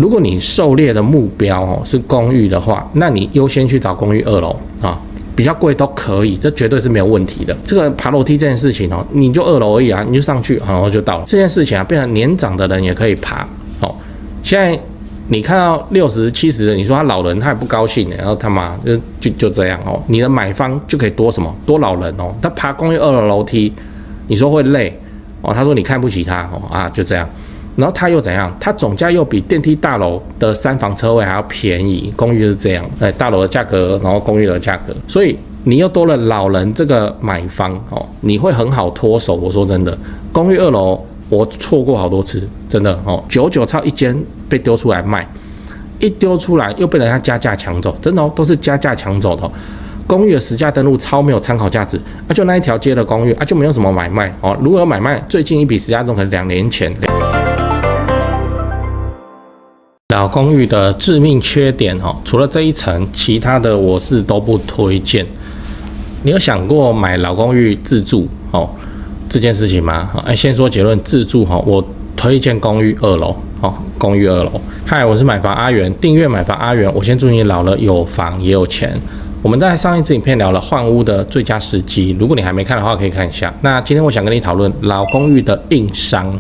如果你狩猎的目标是公寓的话，那你优先去找公寓2楼啊，比较贵都可以，这绝对是没有问题的。这个爬楼梯这件事情你就2楼而已啊，你就上去然后就到了。这件事情变成年长的人也可以爬现在你看到60、70的，你说他老人他也不高兴然后他妈就这样你的买方就可以多什么多老人他爬公寓2楼楼梯，你说会累他说你看不起他就这样。然后他又怎样？他总价又比电梯大楼的3房车位还要便宜，公寓是这样，大楼的价格，然后公寓的价格，所以你又多了老人这个买方你会很好脱手。我说真的，公寓2楼我错过好多次，真的99超一间被丢出来卖，一丢出来又被人家加价抢走，真的都是加价抢走的公寓的实价登录超没有参考价值就那一条街的公寓就没有什么买卖如果有买卖，最近一笔实价登录可能2年前。老公寓的致命缺点除了这一层，其他的我是都不推荐。你有想过买老公寓自住这件事情吗？先说结论，自住我推荐公寓2楼公寓2楼。嗨，我是买房阿元，订阅买房阿元。我先祝你老了有房也有钱。我们在上一支影片聊了换屋的最佳时机，如果你还没看的话，可以看一下。那今天我想跟你讨论老公寓的硬伤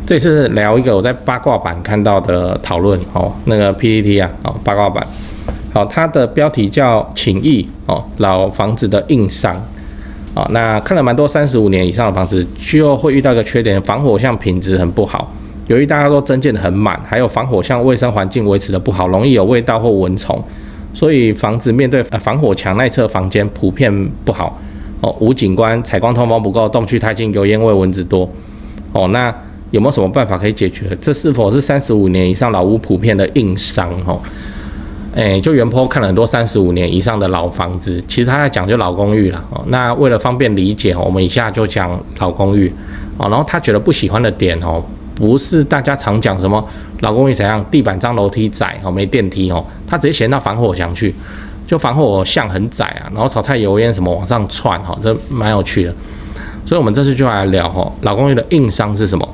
这次聊一个我在八卦版看到的讨论那个 PTT 八卦版它的标题叫请益老房子的硬伤那看了蛮多35年以上的房子，就会遇到一个缺点，防火巷品质很不好，由于大家都增建的很满，还有防火巷卫生环境维持的不好，容易有味道或蚊虫，所以房子面对防火墙那侧房间普遍不好无景观，采光通风不够，动区太近，油烟味蚊子多那有没有什么办法可以解决？这是否是35年以上老屋普遍的硬伤就原 po 看了很多35年以上的老房子，其实他在讲就老公寓啦那为了方便理解我们以下就讲老公寓然后他觉得不喜欢的点不是大家常讲什么老公寓怎样地板脏楼梯窄没电梯他直接嫌到防火墙去，就防火巷很窄然后炒菜油烟什么往上窜这蛮有趣的。所以我们这次就来聊老公寓的硬伤是什么。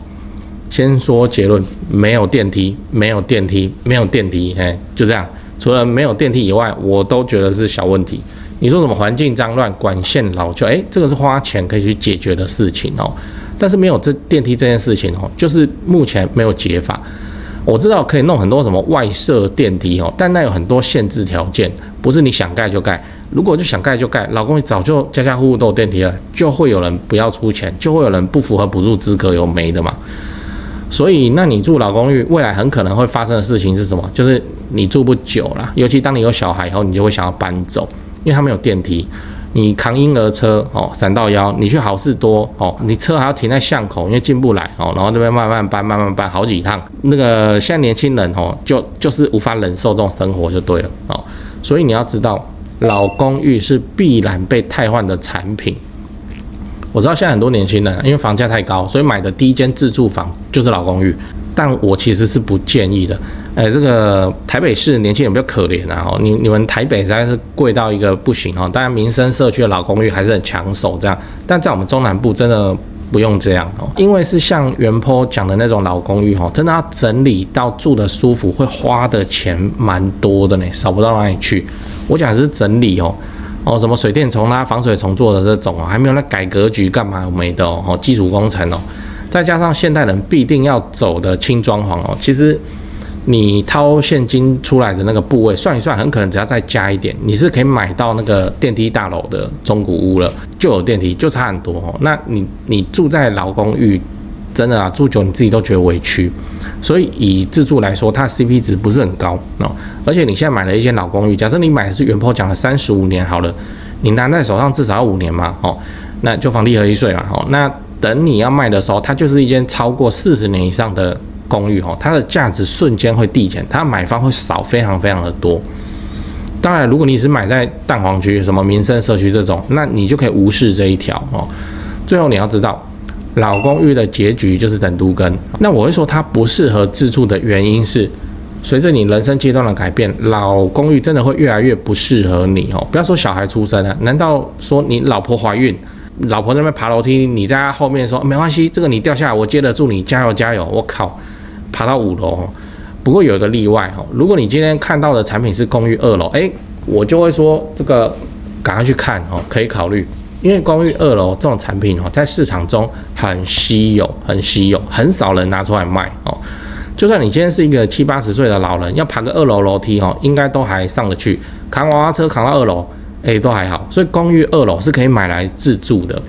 先说结论，没有电梯，没有电梯，没有电梯，就这样。除了没有电梯以外，我都觉得是小问题。你说什么环境脏乱、管线老旧，这个是花钱可以去解决的事情但是没有这电梯这件事情就是目前没有解法。我知道可以弄很多什么外设电梯但那有很多限制条件，不是你想盖就盖。如果就想盖就盖，老公寓早就家家户户都有电梯了，就会有人不要出钱，就会有人不符合补助资格，有没的嘛。所以，那你住老公寓，未来很可能会发生的事情是什么？就是你住不久啦，尤其当你有小孩以后，你就会想要搬走，因为它没有电梯。你扛婴儿车闪到腰，你去好事多你车还要停在巷口，因为进不来然后那边慢慢搬好几趟。那个现在年轻人就是无法忍受这种生活就对了所以你要知道，老公寓是必然被汰换的产品。我知道现在很多年轻人因为房价太高，所以买的第一间自住房就是老公寓，但我其实是不建议的。这个台北市年轻人比较可怜你们台北实在是贵到一个不行当然民生社区的老公寓还是很抢手这样，但在我们中南部真的不用这样因为是像原 po 讲的那种老公寓真的要整理到住的舒服，会花的钱蛮多的呢，少不到哪里去。我讲的是整理什么水电重拉、防水重做的这种还没有那改格局干嘛没的基础工程再加上现代人必定要走的轻装潢其实你掏现金出来的那个部位算一算，很可能只要再加一点，你是可以买到那个电梯大楼的中古屋了，就有电梯，就差很多那你住在老公寓，真的住久你自己都觉得委屈。所以以自住来说，它的 CP 值不是很高而且你现在买了一间老公寓，假设你买的是原 po 讲的35年好了，你拿在手上至少要5年嘛那就房地合一税嘛那等你要卖的时候，它就是一间超过40年以上的公寓它的价值瞬间会递减，它买方会少非常非常的多。当然如果你是买在蛋黄区什么民生社区这种，那你就可以无视这一条最后你要知道，老公寓的结局就是等都更。那我会说它不适合自住的原因是，随着你人生阶段的改变，老公寓真的会越来越不适合你不要说小孩出生了，难道说你老婆怀孕，老婆在那边爬楼梯，你在她后面说没关系，这个你掉下来我接得住你，加油加油，我靠，爬到5楼不过有一个例外哦，如果你今天看到的产品是公寓2楼，我就会说这个赶快去看哦，可以考虑。因为公寓2楼这种产品哦，在市场中很稀有，很少人拿出来卖哦。就算你今天是一个70、80岁的老人，要爬个2楼楼梯哦，应该都还上得去，扛娃娃车扛到2楼，都还好。所以公寓2楼是可以买来自住的。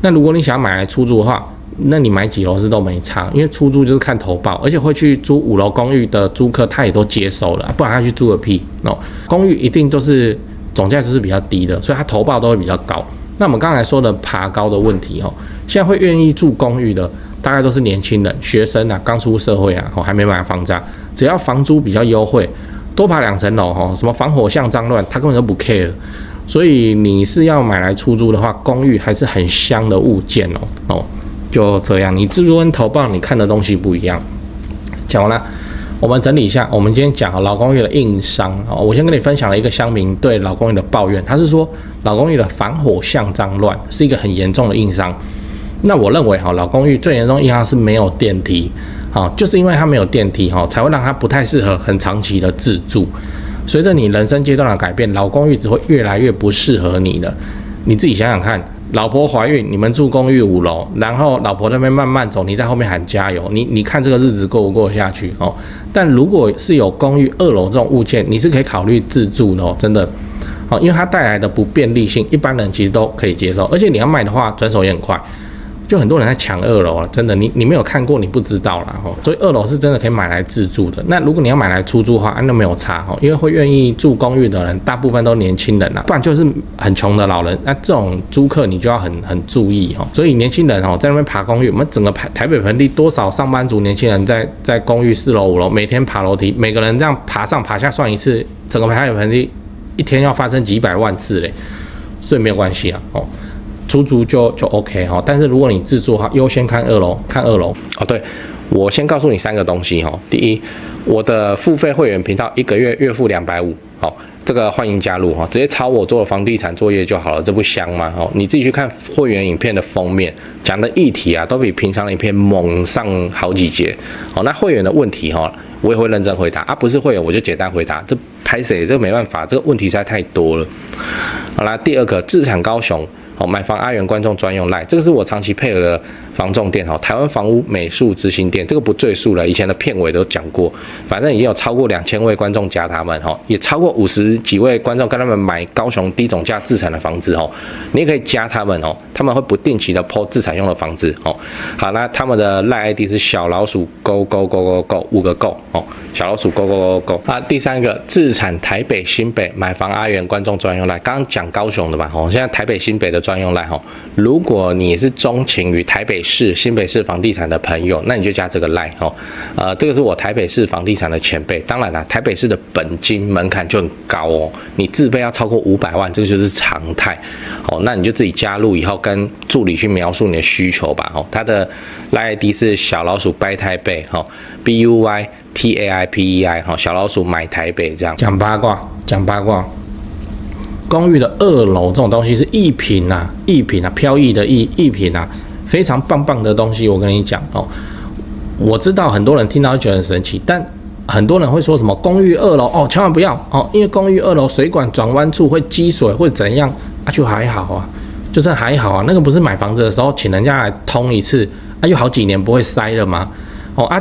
那如果你想买来出租的话，那你买几楼是都没差，因为出租就是看投报，而且会去租5楼公寓的租客他也都接收了，不然他去租个屁哦。公寓一定都是总价就是比较低的，所以他投报都会比较高。那我们刚才说的爬高的问题哦，现在会愿意住公寓的大概都是年轻人、学生啊，刚出社会啊，还没买房子啊，只要房租比较优惠，多爬2层楼哦，什么防火巷脏乱，他根本都不 care。所以你是要买来出租的话，公寓还是很香的物件哦，就这样，你自住跟投报你看的东西不一样。讲完了。我们整理一下，我们今天讲老公寓的硬伤哦。我先跟你分享了一个乡民对老公寓的抱怨，他是说老公寓的防火巷脏乱是一个很严重的硬伤。那我认为老公寓最严重的硬伤是没有电梯，就是因为它没有电梯才会让它不太适合很长期的自住。随着你人生阶段的改变，老公寓只会越来越不适合你了。你自己想想看。老婆怀孕，你们住公寓5楼，然后老婆那边慢慢走，你在后面喊加油，你看这个日子过不过下去哦？但如果是有公寓2楼这种物件，你是可以考虑自住的哦，真的，因为它带来的不便利性，一般人其实都可以接受，而且你要卖的话，转手也很快。就很多人在抢2楼了，真的，你没有看过，你不知道啦吼。所以2楼是真的可以买来自住的。那如果你要买来出租的话，那没有差吼，因为会愿意住公寓的人，大部分都年轻人啦，不然就是很穷的老人。那这种租客你就要很注意吼。所以年轻人在那边爬公寓，我们整个台北盆地多少上班族年轻人在公寓4楼5楼每天爬楼梯，每个人这样爬上爬下算一次，整个台北盆地一天要发生几百万次嘞，所以没有关系啊哦。出租就 OK 哈，但是如果你自住的话，优先看2楼哦。对，我先告诉你3个东西哈。第一，我的付费会员频道1个月月付250，好，这个欢迎加入哈，直接抄我做的房地产作业就好了，这不香吗？哦，你自己去看会员影片的封面，讲的议题啊，都比平常的影片猛上好几节。好，那会员的问题哈，我也会认真回答啊，不是会员我就简单回答，这拍谁？这没办法，这个问题实在太多了。好啦，第2个，自产高雄。买房阿元观众专用 LINE， 这个是我长期配合的房仲店台湾房屋美术之星店，这个不赘述了，以前的片尾都讲过，反正已经有超过2000位观众加他们也超过50几位观众跟他们买高雄低总价自产的房子你也可以加他们他们会不定期的 po 自产用的房子好，那他们的 LINE ID 是小老鼠勾勾勾勾勾5个勾小老鼠勾勾勾勾勾。第3个，自产台北新北买房阿元观众专用 LINE， 刚刚讲高雄的吧现在台北新北的专用 LINE如果你是钟情于台北市、新北市房地产的朋友，那你就加这个 LINE 这个是我台北市房地产的前辈，当然啦，台北市的本金门槛就很高你自备要超过500万，这个就是常态那你就自己加入以后跟助理去描述你的需求吧他的 LINE ID 是小老鼠掰台北BUYTAIPEI 小老鼠买台北，这样讲八卦。公寓的2楼这种东西是一品啊，飘逸的一品啊，非常棒棒的东西。我跟你讲我知道很多人听到会觉得很神奇，但很多人会说什么公寓2楼千万不要因为公寓2楼水管转弯处会积水会怎样就还好啊，就是还好啊，那个不是买房子的时候请人家来通一次又好几年不会塞了吗？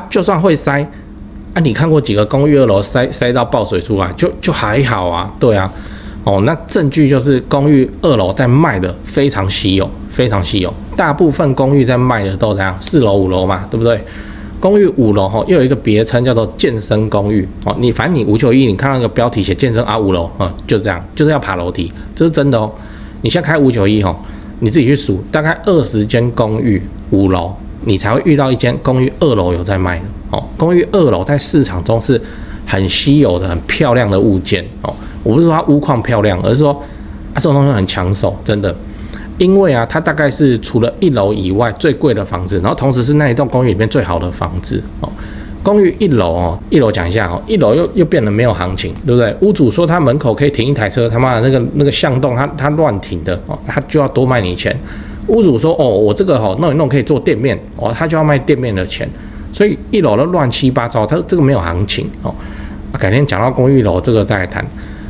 就算会塞你看过几个公寓2楼塞到爆水出来就还好啊，对啊。那证据就是公寓2楼在卖的非常稀有，大部分公寓在卖的都这样，4楼5楼嘛，对不对？公寓5楼又有一个别称叫做健身公寓反正你591你看到那个标题写健身5楼就这样，就是要爬楼梯，这是真的你现在开591你自己去数，大概20间公寓5楼，你才会遇到一间公寓2楼有在卖的公寓2楼在市场中是很稀有的、很漂亮的物件我不是说它屋况漂亮，而是说这种东西很抢手，真的。因为它大概是除了1楼以外最贵的房子，然后同时是那一栋公寓里面最好的房子公寓1楼1楼讲一下1楼又变得没有行情，对不对？屋主说他门口可以停一台车，他妈的那个巷洞他乱停的他就要多卖你钱。屋主说我这个弄一弄可以做店面他就要卖店面的钱。所以1楼的乱七八糟，它这个没有行情哦。改天讲到公寓1楼这个再来谈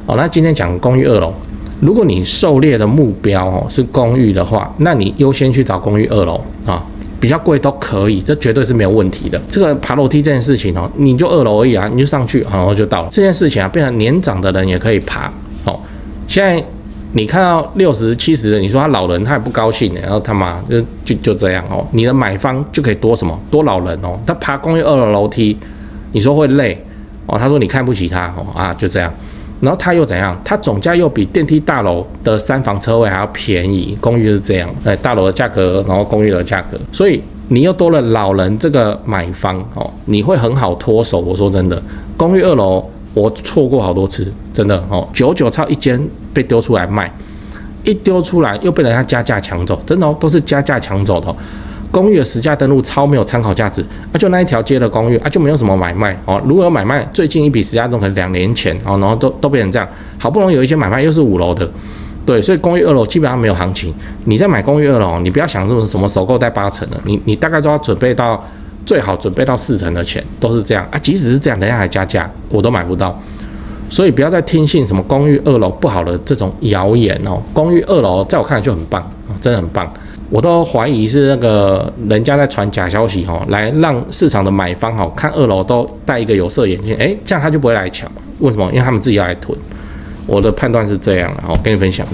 哦。那今天讲公寓2楼，如果你狩猎的目标哦是公寓的话，那你优先去找公寓2楼啊，比较贵都可以，这绝对是没有问题的。这个爬楼梯这件事情哦，你就2楼而已啊，你就上去然后就到了。这件事情啊，变成年长的人也可以爬哦。现在你看到60、70的，你说他老人他也不高兴然后他妈就这样哦。你的买方就可以多什么？多老人哦。他爬公寓2楼楼梯，你说会累哦？他说你看不起他哦啊，就这样。然后他又怎样？他总价又比电梯大楼的3房车位还要便宜，公寓是这样，大楼的价格，然后公寓的价格，所以你又多了老人这个买方哦，你会很好脱手。我说真的，公寓2楼我错过好多次，真的哦，99超一间被丢出来卖，一丢出来又被人家加价抢走，真的哦，都是加价抢走的哦。公寓的实价登录超没有参考价值，就那一条街的公寓就没有什么买卖哦。如果有买卖，最近一笔实价登录可能2年前哦，然后都变成这样。好不容易有一间买卖，又是5楼的，对，所以公寓2楼基本上没有行情。你在买公寓2楼，你不要想这种什么首购贷8成的，你大概都要准备到最好准备到4成的钱，都是这样啊。即使是这样，人家还加价，我都买不到。所以不要再听信什么公寓2楼不好的这种谣言哦。公寓2楼在我看来就很棒，真的很棒。我都怀疑是那个人家在传假消息来让市场的买方看2楼都戴一个有色眼镜，这样他就不会来抢。为什么？因为他们自己要来囤。我的判断是这样，跟你分享。